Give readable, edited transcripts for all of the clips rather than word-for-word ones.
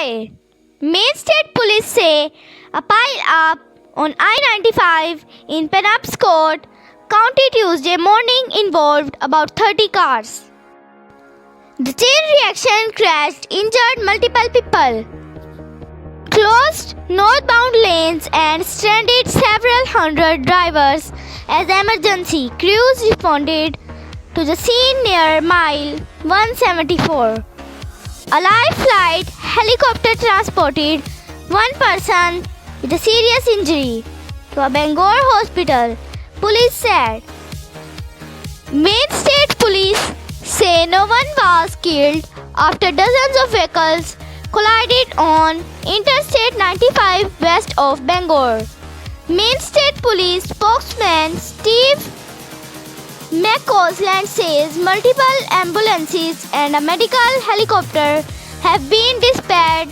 Hi! Maine State Police say a pile-up on I-95 in Penobscot County Tuesday morning involved about 30 cars. The chain reaction crashed injured multiple people, closed northbound lanes and stranded several hundred drivers as emergency crews responded to the scene near mile 174. A live flight helicopter transported one person with a serious injury to a Bangor hospital, police said. Maine State Police say no one was killed after dozens of vehicles collided on Interstate 95 west of Bangor. Maine State Police spokesman Steve McCausland says multiple ambulances and a medical helicopter have been dispatched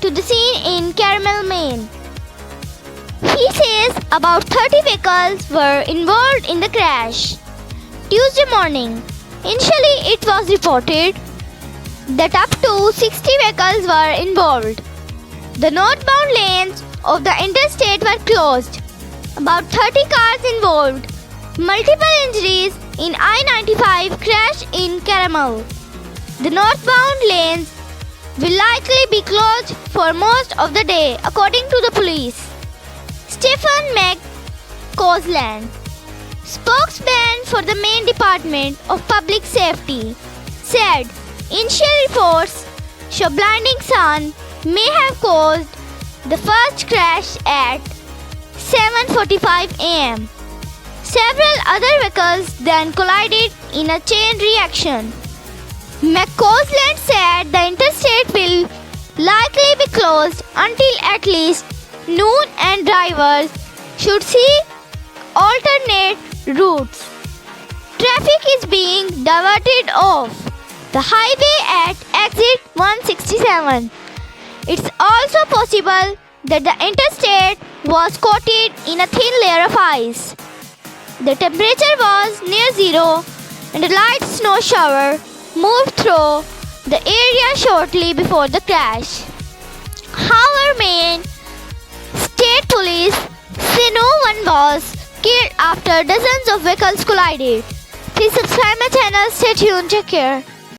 to the scene in Carmel, Maine. He says about 30 vehicles were involved in the crash. Tuesday morning, initially it was reported that up to 60 vehicles were involved. The northbound lanes of the interstate were closed. About 30 cars involved. Multiple injuries in I-95 crash in Carmel. The northbound lanes will likely be closed for most of the day, according to the police. Stephen McCausland, spokesman for the Maine Department of Public Safety, said initial reports show blinding sun may have caused the first crash at 7:45 a.m. Several other vehicles then collided in a chain reaction. McCausland said the interstate will likely be closed until at least noon and drivers should see alternate routes. Traffic is being diverted off the highway at exit 167. It's also possible that the interstate was coated in a thin layer of ice. The temperature was near zero and a light snow shower moved through the area shortly before the crash. However, Maine State Police say no one was killed after dozens of vehicles collided. Please subscribe my channel. Stay tuned. Take care.